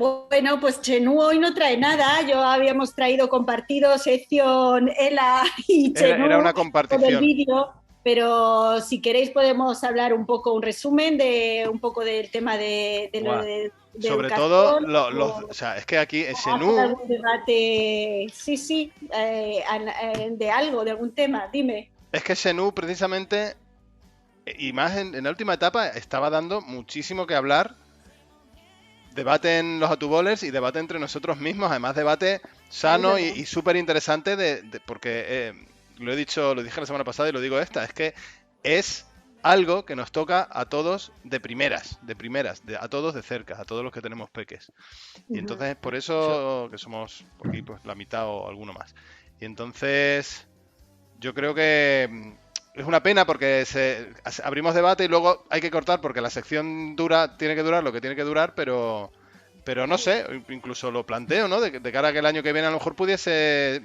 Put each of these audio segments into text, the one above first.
Bueno, pues Chenú hoy no trae nada. Yo habíamos traído compartido sección Ela y Era Chenú una con el compartición. vídeo, pero si queréis podemos hablar un poco, un resumen de un poco del tema de lo Buah. de Sobre todo, educación o o sea, es que aquí en hacer Xenú, algún debate, sí, sí, de algo, de algún tema. Dime. es que Xenú precisamente, y más en la última etapa, estaba dando muchísimo que hablar. Debate en los autobollers y debate entre nosotros mismos, además debate Es sano verdad. y súper interesante porque lo he dicho, lo dije la semana pasada y lo digo esta, es que es algo que nos toca a todos de primeras, a todos de cerca, a todos los que tenemos peques. Y Ujú. entonces por Eso, eso que somos por aquí pues la mitad o alguno más. Y entonces yo creo que es una pena porque abrimos debate y luego hay que cortar porque la sección tiene que durar lo que tiene que durar, pero no sé, incluso lo planteo, ¿no? De cara a que el año que viene a lo mejor pudiese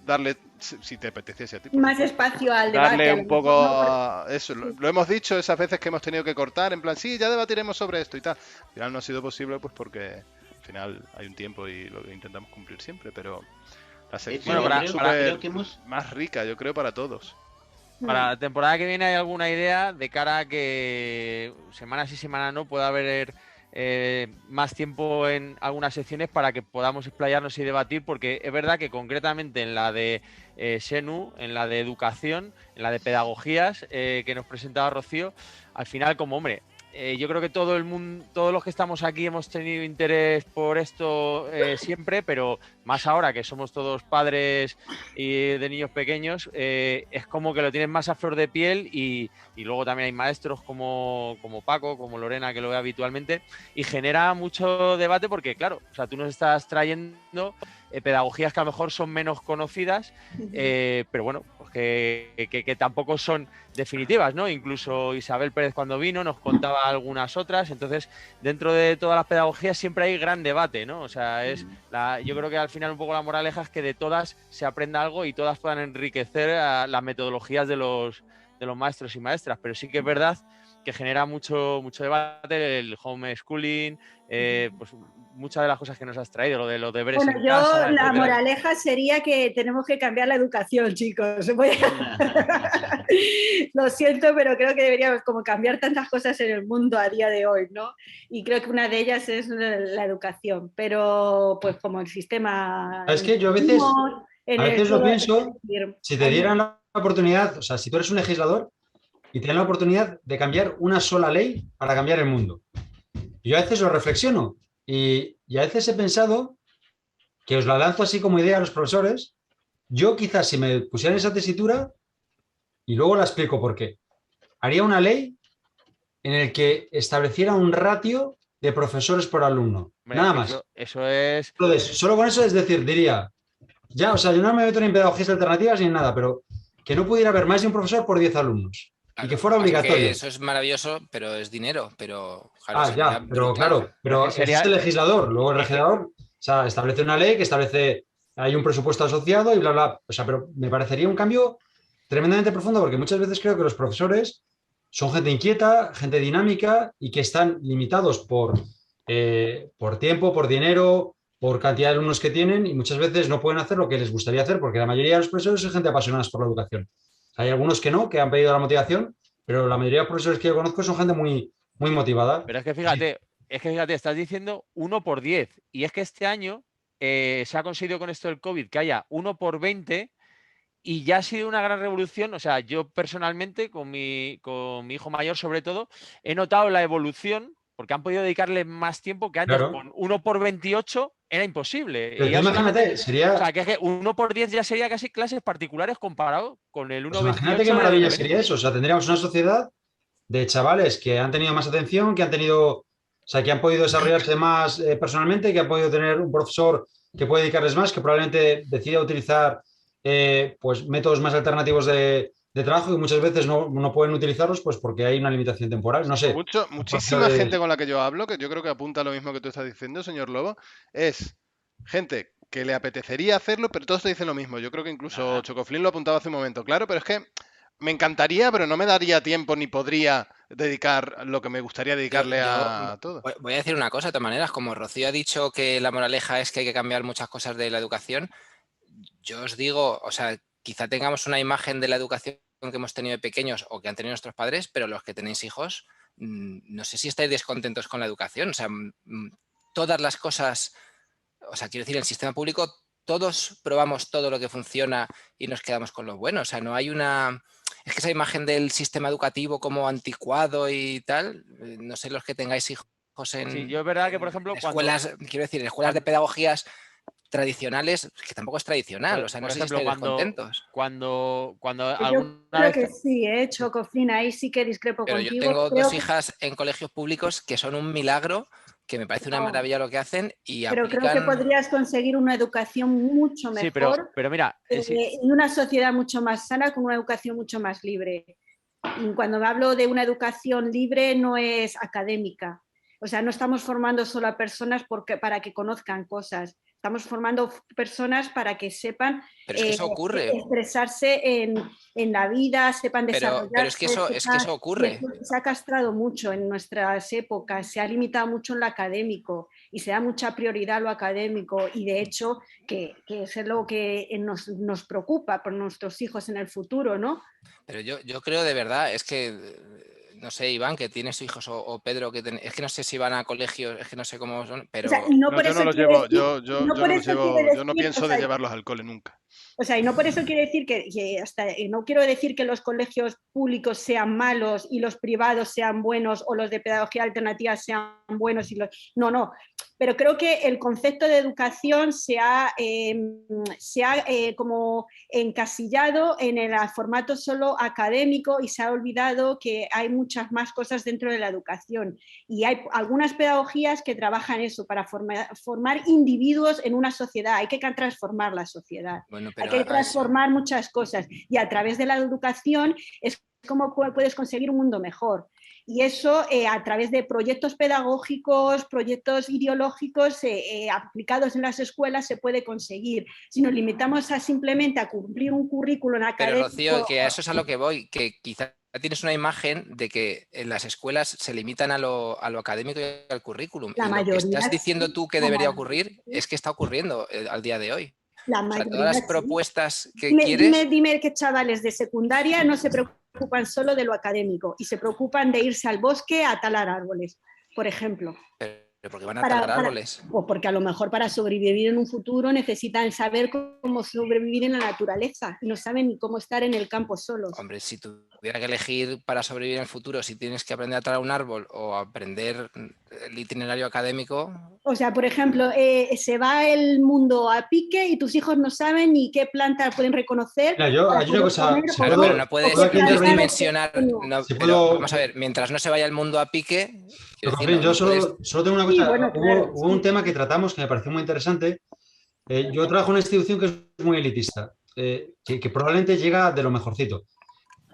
darle, si te apeteciese a ti, por Más supuesto, espacio al debate, darle a lo un poco mejor, ¿no? a eso. Sí. Lo hemos dicho esas veces que hemos tenido que cortar, en plan, sí, ya debatiremos sobre esto y tal. Al final no ha sido posible, pues porque al final hay un tiempo y lo intentamos cumplir siempre, pero la De hecho, bueno, sección creo súper que hemos... más rica, yo creo, para todos. Mm. para la temporada que viene hay alguna idea de cara a que semana sí, semana no pueda haber más tiempo en algunas secciones para que podamos explayarnos y debatir, porque es verdad que concretamente en la de Xenu, en la de educación, en la de pedagogías que nos presentaba Rocío, al final como hombre, yo creo que todo el mundo, todos los que estamos aquí hemos tenido interés por esto siempre, pero más ahora que somos todos padres y de niños pequeños, es como que lo tienen más a flor de piel y luego también hay maestros como Paco, como Lorena, que lo ve habitualmente, y genera mucho debate porque, claro, o sea, tú nos estás trayendo pedagogías que a lo mejor son menos conocidas, pero bueno, pues que tampoco son definitivas, ¿no? Incluso Isabel Pérez cuando vino nos contaba algunas otras, entonces dentro de todas las pedagogías siempre hay gran debate, ¿no? O sea, yo creo que al final un poco la moraleja es que de todas se aprenda algo y todas puedan enriquecer a las metodologías de los maestros y maestras, pero sí que es verdad que genera mucho debate el homeschooling, pues muchas de las cosas que nos has traído, lo de los deberes Bueno, en yo casa, la etcétera. moraleja sería que tenemos que cambiar la educación, chicos. Lo siento, pero creo que deberíamos como cambiar tantas cosas en el mundo a día de hoy, ¿no? Y creo que una de ellas es la educación, pero pues como el sistema Es en el que que yo vivimos, en a el veces lo todo, pienso, si te hay dieran la oportunidad, o sea, si tú eres un legislador y te dan la oportunidad de cambiar una sola ley para cambiar el mundo. Yo a veces lo reflexiono y a veces he pensado que os la lanzo así como idea a los profesores. Yo quizás si me pusieran esa tesitura y luego la explico por qué, haría una ley en el que estableciera un ratio de profesores por alumno. Hombre, Nada más. eso es. Entonces, solo con eso es decir, diría, ya, o sea, yo no me meto ni en pedagogías alternativas ni en nada, pero que no pudiera haber más de un profesor por 10 alumnos y que Claro, fuera pasa que obligatorio. eso es maravilloso, pero es dinero, pero claro, Ah, sería ya, pero brutal. claro, Pero es pero que ese es sería. el legislador. Luego el Es que, legislador, o sea, establece una ley que establece, hay un presupuesto asociado y bla, bla. O sea, pero me parecería un cambio tremendamente profundo porque muchas veces creo que los profesores son gente inquieta, gente dinámica y que están limitados por tiempo, por dinero, por cantidad de alumnos que tienen y muchas veces no pueden hacer lo que les gustaría hacer porque la mayoría de los profesores son gente apasionada por la educación. Hay algunos que no, que han pedido la motivación, pero la mayoría de los profesores que yo conozco son gente muy motivada. pero es que fíjate, estás diciendo 1 por 10. Y es que este año se ha conseguido con esto del COVID que haya 1 por 20 y ya ha sido una gran revolución. O sea, yo personalmente, con mi hijo mayor sobre todo, he notado la evolución porque han podido dedicarle más tiempo que antes. Claro. Con 1 por 28 era imposible. Pero Y tú ya solamente. imagínate, O sería, sea, que es que 1 por 10 ya sería casi clases particulares comparado con el pues uno imagínate qué veintiocho de donde maravilla sería venimos. eso. O sea, tendríamos una sociedad de chavales que han tenido más atención, que han tenido, o sea, que han podido desarrollarse más personalmente, que han podido tener un profesor que puede dedicarles más, que probablemente decida utilizar pues métodos más alternativos de trabajo y muchas veces no pueden utilizarlos pues porque hay una limitación temporal. No sé. Muchísima gente con la que yo hablo, que yo creo que apunta a lo mismo que tú estás diciendo, señor Lobo, es gente que le apetecería hacerlo, pero todos te dicen lo mismo. Yo creo que incluso Ah, Chocoflín lo apuntaba hace un momento. Claro, pero es que me encantaría, pero no me daría tiempo ni podría dedicar lo que me gustaría dedicarle a todo. Voy a decir una cosa, de todas maneras, como Rocío ha dicho que la moraleja es que hay que cambiar muchas cosas de la educación, yo os digo, o sea, quizá tengamos una imagen de la educación que hemos tenido de pequeños o que han tenido nuestros padres, pero los que tenéis hijos, no sé si estáis descontentos con la educación. O sea, todas las cosas, o sea, quiero decir, el sistema público, todos probamos todo lo que funciona y nos quedamos con lo bueno. O sea, no hay una... Es que esa imagen del sistema educativo como anticuado y tal, no sé los que tengáis hijos en... Sí, yo es verdad que, por ejemplo, escuelas, quiero decir, en escuelas de pedagogías tradicionales, que tampoco es tradicional, o sea, no sé si estáis descontentos. Cuando Yo alguna creo vez... que sí, Chocoflin, ahí sí que discrepo Pero contigo. yo tengo Creo dos que- hijas en colegios públicos que son un milagro, que me parece una No. maravilla lo que hacen y Pero creo que aplican... podrías conseguir una educación mucho Sí, mejor pero mira, sí, y una sociedad mucho más sana con una educación mucho más libre. Y cuando hablo de una educación libre no es académica. O sea, no estamos formando solo a personas para que conozcan cosas. Estamos formando personas para que sepan Pero es que eso ocurre. expresarse en la vida, sepan desarrollarse. Pero es que eso ocurre. Se ha castrado mucho en nuestras épocas, se ha limitado mucho en lo académico y se da mucha prioridad a lo académico y de hecho que es lo que nos preocupa por nuestros hijos en el futuro, ¿no? Pero yo creo de verdad, es que, no sé, Iván, que tienes hijos, o Pedro, es que no sé si van a colegios, es que no sé cómo son, pero... O sea, y no No, por yo eso no los quiere llevo, decir- yo no no por los eso llevo, quiere yo no decir, pienso o sea, de llevarlos al cole nunca. O sea, y no por eso quiere decir que no quiero decir que los colegios públicos sean malos y los privados sean buenos o los de pedagogía alternativa sean buenos. No. Pero creo que el concepto de educación se ha como encasillado en el formato solo académico y se ha olvidado que hay muchas más cosas dentro de la educación. Y hay algunas pedagogías que trabajan eso, para formar individuos en una sociedad. Hay que transformar la sociedad. Bueno, Hay que transformar muchas cosas. Y a través de la educación es como puedes conseguir un mundo mejor. Y eso a través de proyectos pedagógicos, proyectos ideológicos aplicados en las escuelas se puede conseguir. Si nos limitamos simplemente a cumplir un currículum académico... Pero Rocío, que a eso es a lo que voy, que quizá tienes una imagen de que en las escuelas se limitan a lo académico y al currículum. La y mayoría, lo que estás diciendo tú que la debería mayoría, ocurrir es que está ocurriendo al día de hoy. La O sea, mayoría, todas las sí. propuestas que quieres... Dime que chavales de secundaria no se preocupan solo de lo académico y se preocupan de irse al bosque a talar árboles, por ejemplo. ¿Pero por qué van a talar árboles? Pues porque a lo mejor para sobrevivir en un futuro necesitan saber cómo sobrevivir en la naturaleza y no saben ni cómo estar en el campo solos. Hombre, si tuviera que elegir para sobrevivir en el futuro, si tienes que aprender a talar un árbol o aprender el itinerario académico... O sea, por ejemplo, se va el mundo a pique y tus hijos no saben ni qué planta pueden reconocer. Mira, hay una cosa... Claro, pero no puedes dimensionar... Vamos a ver, mientras no se vaya el mundo a pique... Yo solo tengo una cosa. Sí, bueno, claro, hubo un tema que tratamos que me pareció muy interesante. Yo trabajo en una institución que es muy elitista, que probablemente llega de lo mejorcito.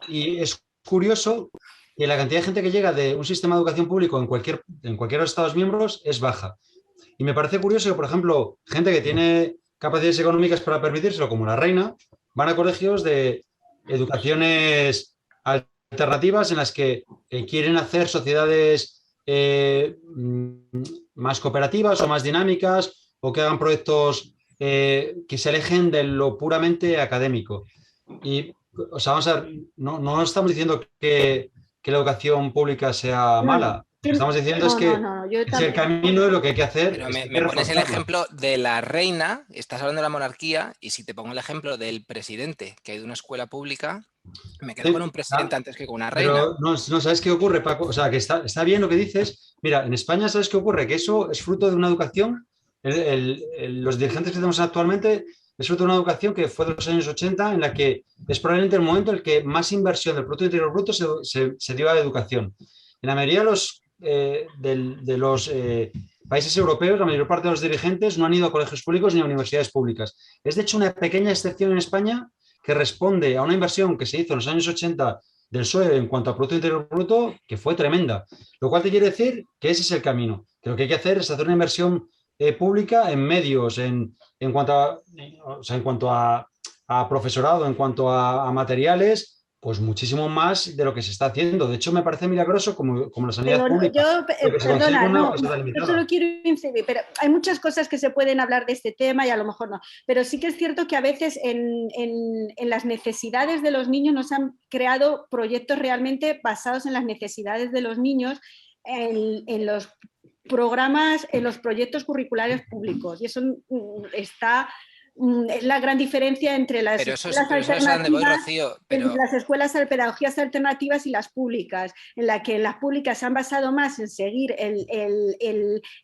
Y es curioso que la cantidad de gente que llega de un sistema de educación público en cualquiera de los Estados miembros es baja. Y me parece curioso que, por ejemplo, gente que tiene capacidades económicas para permitírselo, como la Reina, van a colegios de educaciones alternativas en las que quieren hacer sociedades más cooperativas o más dinámicas, o que hagan proyectos que se alejen de lo puramente académico. Y, o sea, vamos a ver, no estamos diciendo que la educación pública sea mala. Lo que estamos diciendo es que es el camino de lo que hay que hacer. Pero me pones el ejemplo de la Reina, estás hablando de la monarquía, y si te pongo el ejemplo del presidente que ha ido a una escuela pública, me quedo con un presidente antes que con una reina. Pero no ¿sabes qué ocurre, Paco? O sea, que está bien lo que dices. Mira, en España, ¿sabes qué ocurre? Que eso es fruto de una educación. Los dirigentes que tenemos actualmente es fruto de una educación que fue de los años 80, en la que es probablemente el momento en el que más inversión del Producto Interior Bruto se dio a la educación. En la mayoría de los países europeos, la mayor parte de los dirigentes no han ido a colegios públicos ni a universidades públicas. Es de hecho una pequeña excepción en España que responde a una inversión que se hizo en los años 80 del PSOE en cuanto a Producto Interior Bruto, que fue tremenda. Lo cual te quiere decir que ese es el camino. Que lo que hay que hacer es hacer una inversión pública en medios, en cuanto a profesorado, en cuanto a materiales, pues muchísimo más de lo que se está haciendo. De hecho, me parece milagroso como la sanidad Pero pública, porque se consigue perdona, una no, cosa yo limitada. solo quiero incidir, pero hay muchas cosas que se pueden hablar de este tema y a lo mejor no. Pero sí que es cierto que a veces en las necesidades de los niños nos han creado proyectos realmente basados en las necesidades de los niños en los programas, en los proyectos curriculares públicos. Y eso está es la gran diferencia entre las Pero escuelas eso es a donde voy, alternativas, Rocío. entre Pero las escuelas de pedagogías alternativas y las públicas, en la que las públicas se han basado más en seguir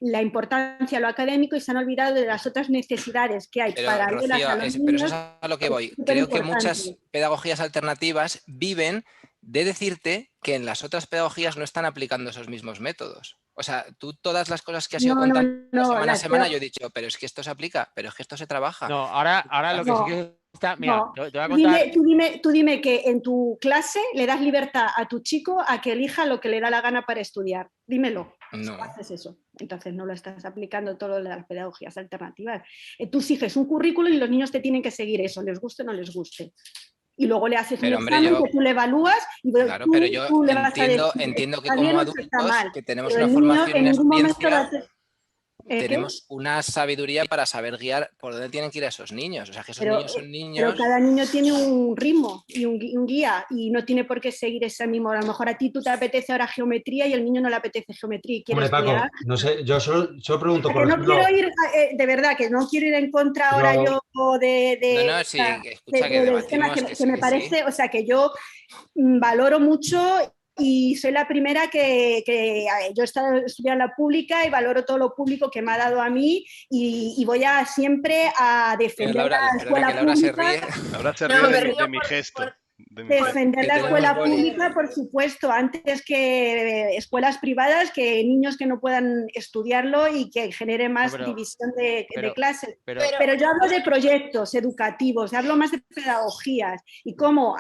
la importancia a lo académico y se han olvidado de las otras necesidades que hay Pero, paralelas Rocío, a los pero eso es niños. a lo que Es voy. súper Creo que importante. muchas pedagogías alternativas viven de decirte que en las otras pedagogías no están aplicando esos mismos métodos. O sea, tú todas las cosas que has ido No, no, contando no, semana a semana, yo he dicho, pero es que esto se aplica, pero es que esto se trabaja. No, ahora lo que sí no, que está, mira, no. te voy a contar. Tú dime que en tu clase le das libertad a tu chico a que elija lo que le da la gana para estudiar. Dímelo. Si No. haces eso, entonces no lo estás aplicando todo lo de las pedagogías alternativas. Tú exiges un currículo y los niños te tienen que seguir eso, les guste o no les guste. Y luego le haces un Pero hombre, examen que tú le evalúas y claro, pero yo tú le vas a decir entiendo que está bien como o está adultos mal. que tenemos Pero una el niño formación y en una ningún momento va a experiencia, ser... ¿qué? tenemos una sabiduría para saber guiar por dónde tienen que ir a esos niños. O sea, que esos Pero, niños son pero niños. cada niño tiene un ritmo y un guía y no tiene por qué seguir ese mismo. A lo mejor a ti tú te apetece ahora geometría y el niño no le apetece geometría y quiere Hombre, estudiar. Paco, no sé, yo solo pregunto, por Que no quiero ejemplo, ir, de verdad, que no quiero ir en contra ahora pero yo No, sí, escucha que del tema debatimos, que que sí, me que sí. parece, o sea, que yo valoro mucho y soy la primera yo he estado estudiando la pública y valoro todo lo público que me ha dado a mí y voy a siempre a Mira, defender Laura, la perdona que escuela Laura se pública. ríe. Ahora se No, ríe me de río mi gesto. De mi gesto. Defender Que la tenemos escuela boli. pública, por supuesto, antes que escuelas privadas, que niños que no puedan estudiarlo y que genere No, más división de clases. pero, Pero yo hablo de proyectos educativos, hablo más de pedagogías y cómo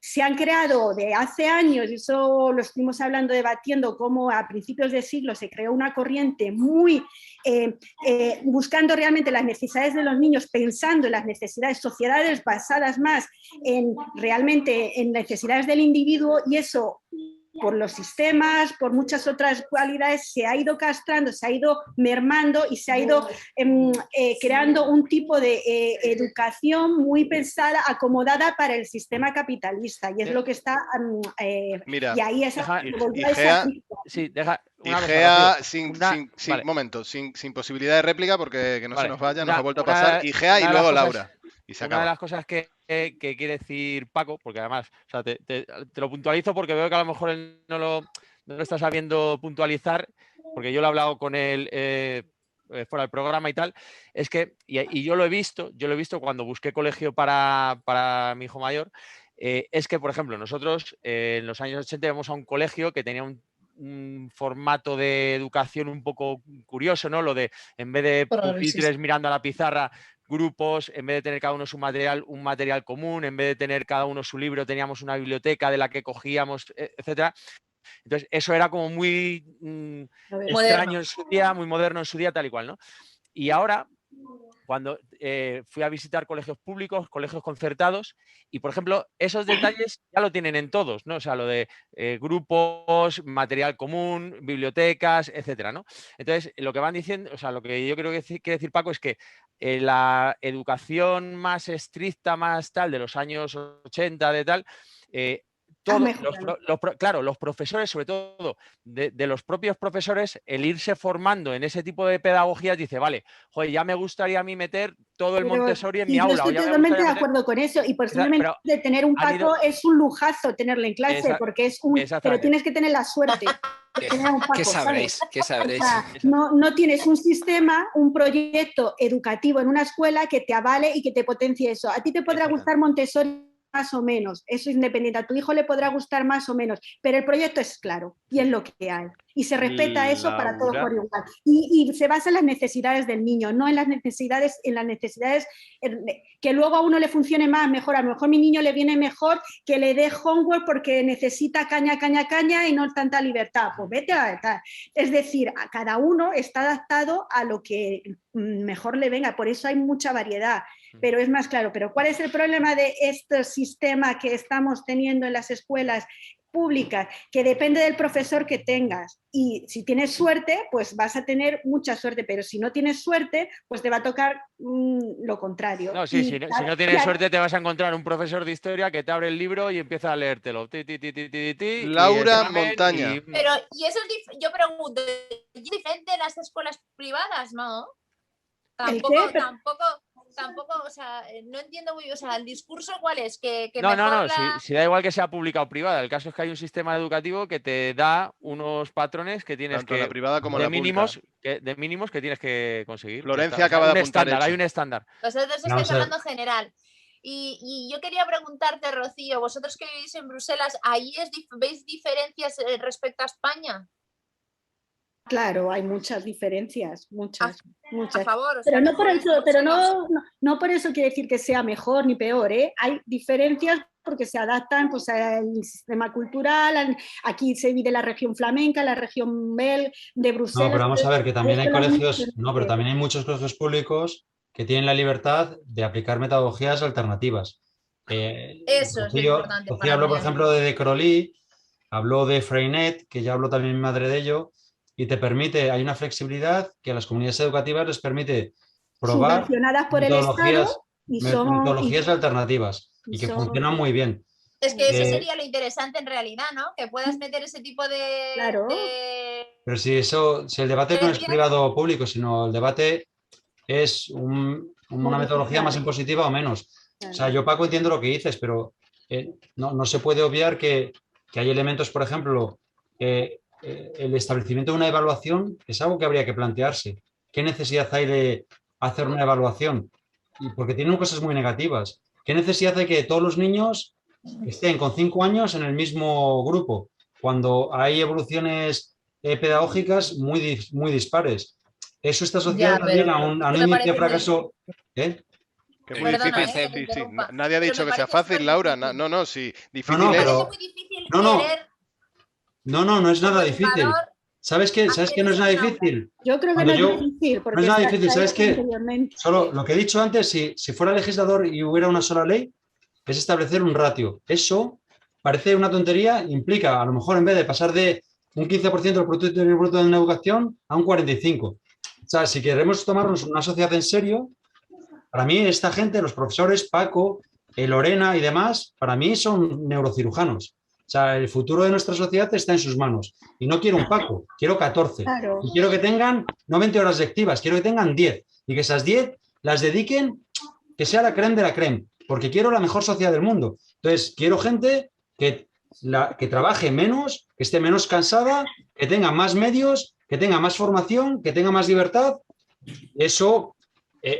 se han creado de hace años, y eso lo estuvimos hablando, debatiendo, cómo a principios de siglo se creó una corriente muy buscando realmente las necesidades de los niños, pensando en las necesidades, sociedades basadas más en realmente en necesidades del individuo, y eso por los sistemas, por muchas otras cualidades, se ha ido castrando, se ha ido mermando y se ha ido creando un tipo de educación muy pensada, acomodada para el sistema capitalista, y es lo que está... Mira, y ahí esa, IGEA, sí, deja una cosa, IGEA Rocío. un momento, sin posibilidad de réplica, porque que no se Vale. nos vaya, nos ha vuelto a pasar IGEA y una de luego las cosas- Laura. Y se Una de acaba. las cosas que quiere decir Paco, porque además, o sea, te lo puntualizo porque veo que a lo mejor él no lo está sabiendo puntualizar, porque yo lo he hablado con él fuera del programa y tal, es que, y yo lo he visto cuando busqué colegio para mi hijo mayor, es que, por ejemplo, nosotros en los años 80 íbamos a un colegio que tenía un formato de educación un poco curioso, ¿no? Lo de, en vez de pupitres mirando a la pizarra, grupos, en vez de tener cada uno su material, un material común, en vez de tener cada uno su libro, teníamos una biblioteca de la que cogíamos, etcétera. Entonces, eso era como muy extraño en su día, muy moderno en su día, tal y cual, ¿no? Y ahora, cuando fui a visitar colegios públicos, colegios concertados, y por ejemplo, esos detalles ya lo tienen en todos, ¿no? O sea, lo de grupos, material común, bibliotecas, etcétera, ¿no? Entonces, lo que van diciendo, o sea, lo que yo creo que quiere decir Paco es que la educación más estricta, más tal, de los años 80, de tal, todos, claro, los profesores, sobre todo de los propios profesores, el irse formando en ese tipo de pedagogías, dice, vale, joder, ya me gustaría a mí meter todo el Montessori en mi aula. Yo estoy totalmente de acuerdo con eso, y posiblemente tener un Paco es un lujazo tenerlo en clase, porque es pero tienes que tener la suerte de tener un Paco. ¿Qué sabréis? ¿sabes? ¿Qué sabréis? O sea, no tienes un sistema, un proyecto educativo en una escuela que te avale y que te potencie eso. A ti te podrá gustar Montessori más o menos, eso es independiente, a tu hijo le podrá gustar más o menos, pero el proyecto es claro y es lo que hay. y se respeta eso para todos Laura. por igual. Y se basa en las necesidades del niño, no en las necesidades que luego a uno le funcione más, mejor. A lo mejor a mi niño le viene mejor que le dé homework porque necesita caña y no tanta libertad. Pues vete a tal. Es decir, a cada uno está adaptado a lo que mejor le venga, por eso hay mucha variedad, pero es más claro. Pero ¿cuál es el problema de este sistema que estamos teniendo en las escuelas públicas? Que depende del profesor que tengas, y si tienes suerte, pues vas a tener mucha suerte, pero si no tienes suerte, pues te va a tocar lo contrario. No, sí, si no tienes suerte te vas a encontrar un profesor de historia que te abre el libro y empieza a leértelo. Laura Montaña. Pero, y eso yo pregunto, ¿es diferente en las escuelas privadas, no? Tampoco, o sea, no entiendo muy bien, o sea, el discurso cuál es, que No, si da igual que sea pública o privada, el caso es que hay un sistema educativo que te da unos patrones que tienes tanto la privada como la mínimos que tienes que conseguir. Florencia acaba de apuntar hay un estándar. Vosotros estáis hablando en general. Y yo quería preguntarte, Rocío, vosotros que vivís en Bruselas, ¿ahí veis diferencias respecto a España? Claro, hay muchas diferencias, muchas. A favor, pero no por eso, no por eso quiere decir que sea mejor ni peor, ¿eh? Hay diferencias porque se adaptan pues al sistema cultural. Aquí se divide la región flamenca, la región de Bruselas. No, pero vamos a ver que también hay colegios, pero también hay muchos colegios públicos que tienen la libertad de aplicar metodologías alternativas. Eso es importante. Rocío habló, por ejemplo, de Crowley, habló de Freinet, que ya habló también mi madre de ello. Y te permite, hay una flexibilidad que a las comunidades educativas les permite probar por metodologías alternativas y que funcionan muy bien. Es que eso sería lo interesante en realidad, ¿no? Que puedas meter ese tipo de... Claro. Pero si el debate no es privado o público, sino el debate es una metodología más impositiva o menos. Claro. O sea, yo, Paco, entiendo lo que dices, pero no se puede obviar que hay elementos, por ejemplo... el establecimiento de una evaluación es algo que habría que plantearse. ¿Qué necesidad hay de hacer una evaluación? Y porque tienen cosas muy negativas. ¿Qué necesidad hay que todos los niños estén con 5 años en el mismo grupo cuando hay evoluciones pedagógicas muy dispares? Eso está asociado también a un índice de fracaso. Que muy difícil, sí. Nadie ha dicho que sea fácil, Laura. No, sí. Difícil es. Muy difícil querer... No es nada difícil. ¿Sabes qué? ¿Sabes qué no es nada difícil? Yo creo que no es difícil. No es nada difícil. ¿Sabes qué? Solo lo que he dicho antes, si fuera legislador y hubiera una sola ley, es establecer un ratio. Eso parece una tontería, implica a lo mejor en vez de pasar de un 15% del Producto Interior Bruto de una educación a un 45%. O sea, si queremos tomarnos una sociedad en serio, para mí esta gente, los profesores, Paco, Lorena y demás, para mí son neurocirujanos. O sea, el futuro de nuestra sociedad está en sus manos. Y no quiero un Paco, quiero 14. Claro. Y quiero que tengan no 20 horas lectivas, quiero que tengan 10. Y que esas 10 las dediquen, que sea la crème de la crème. Porque quiero la mejor sociedad del mundo. Entonces, quiero gente que trabaje menos, que esté menos cansada, que tenga más medios, que tenga más formación, que tenga más libertad. Eso,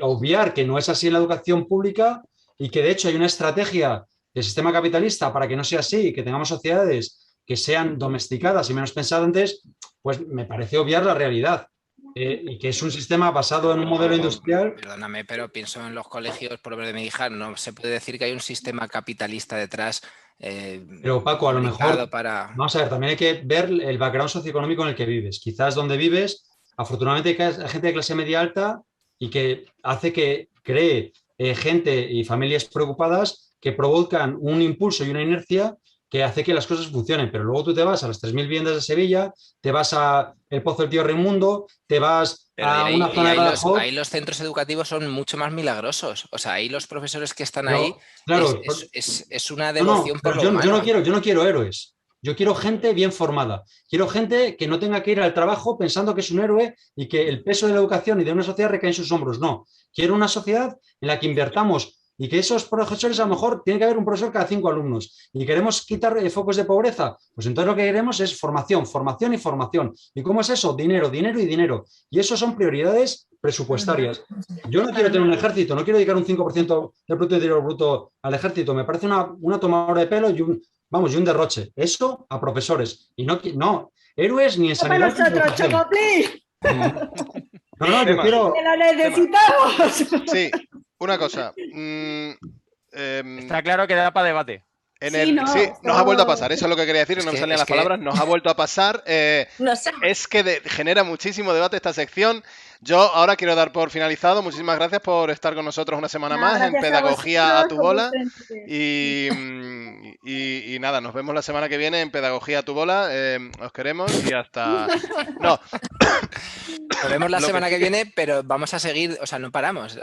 obviar que no es así en la educación pública y que de hecho hay una estrategia del sistema capitalista para que no sea así, que tengamos sociedades que sean domesticadas y menos pensantes, pues me parece obviar la realidad. Y que es un sistema basado en un modelo industrial. Perdóname, pero pienso en los colegios, por lo menos de mi hija, no se puede decir que hay un sistema capitalista detrás. Pero Paco, a lo mejor, vamos a ver, también hay que ver el background socioeconómico en el que vives. Quizás donde vives, afortunadamente hay gente de clase media alta y que hace que cree gente y familias preocupadas que provocan un impulso y una inercia que hace que las cosas funcionen, pero luego tú te vas a las 3.000 viviendas de Sevilla, te vas a el Pozo del Tío Raimundo, te vas a una zona de Badajoz. Ahí los centros educativos son mucho más milagrosos, o sea, ahí los profesores que están pero, ahí, claro, es una devoción por lo yo humano. Yo no quiero héroes. Yo quiero gente bien formada. Quiero gente que no tenga que ir al trabajo pensando que es un héroe y que el peso de la educación y de una sociedad recae en sus hombros. No. Quiero una sociedad en la que invertamos y que esos profesores, a lo mejor, tiene que haber un profesor cada 5 alumnos. ¿Y queremos quitar focos de pobreza? Pues entonces lo que queremos es formación, formación y formación. ¿Y cómo es eso? Dinero, dinero y dinero. Y eso son prioridades presupuestarias. Yo no quiero tener un ejército, no quiero dedicar un 5% del Producto Interior Bruto al ejército. Me parece una tomadura de pelo y un derroche. Eso a profesores. Y no, héroes ni en Para sanidad. ni en nosotros, educación. Chocoplis, No, yo Tema. quiero... que lo necesitamos. Sí, una cosa. Está claro que da para debate. Sí, no, sí, nos ha vuelto a pasar, eso es lo que quería decir, Es no me que- salían es las que- palabras, nos ha vuelto a pasar. No sé. Es que genera muchísimo debate esta sección. Yo ahora quiero dar por finalizado. Muchísimas gracias por estar con nosotros una semana Nada, más en gracias a Pedagogía a vosotros, tu como bola. siempre. Y nada, nos vemos la semana que viene en Pedagogía a tu bola. Os queremos y hasta... No, Nos vemos la Lo que semana sí que que- viene, pero vamos a seguir, o sea, no paramos.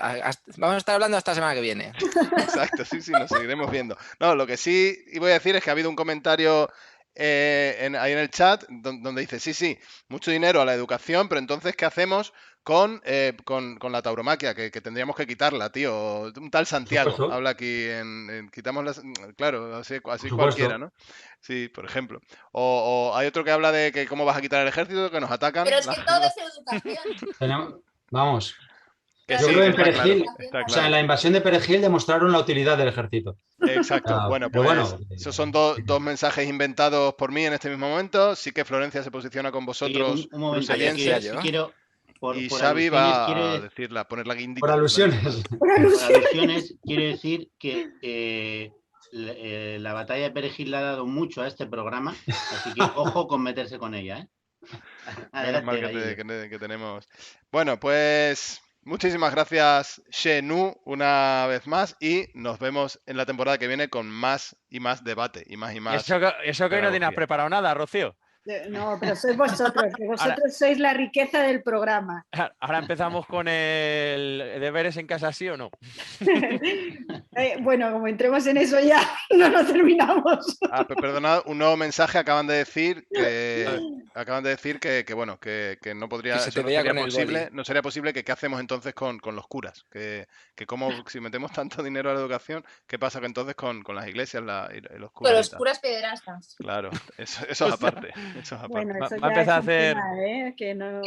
Vamos a estar hablando hasta la semana que viene. exacto, sí, nos seguiremos viendo. No, lo que sí voy a decir es que ha habido un comentario ahí en el chat donde dice, sí, mucho dinero a la educación, pero entonces, ¿qué hacemos con la tauromaquia? Que tendríamos que quitarla, tío. Un tal Santiago supuesto. habla aquí quitamos las... Claro, así supuesto. cualquiera, ¿no? Sí, por ejemplo. O hay otro que habla de que cómo vas a quitar el ejército, que nos atacan. Pero es que todo es educación. Vamos, Que yo sí, creo que que en está claro, Perejil, está o sea, en la claro. invasión de Perejil demostraron la utilidad del ejército. Exacto. Ah, Bueno, pero pues bueno, esos son dos mensajes inventados por mí en este mismo momento. Sí que Florencia se posiciona con Oye, vosotros, un momento, brusellenses. sí yo. quiero, y por Xavi alusiones, va a decirla, poner la guindita. por alusiones. por alusiones, quiero decir que la batalla de Perejil le ha dado mucho a este programa, así que ojo con meterse con ella, ¿eh? Menos mal Adelante, Galillo. que tenemos. Bueno, pues muchísimas gracias, Xenu, una vez más. Y nos vemos en la temporada que viene con más y más debate. Y más y más. Eso que hoy no tienes pedagogía. preparado nada, Rocío. No, pero sois vosotros, que vosotros sois la riqueza del programa. Ahora empezamos con el deberes en casa, ¿sí o no? Bueno, como entremos en eso ya, no lo terminamos. Perdonad, un nuevo mensaje acaban de decir que bueno, que no podría, Que se te eso no veía sería con el posible, boli. no sería posible que qué hacemos entonces con los curas, que como si metemos tanto dinero a la educación, ¿qué pasa que entonces con las iglesias y los curas? Con y los tal? curas pederastas. Claro, eso es aparte. Eso es aparte. Bueno, eso Va a ya empezar es a hacer- un tema, que no...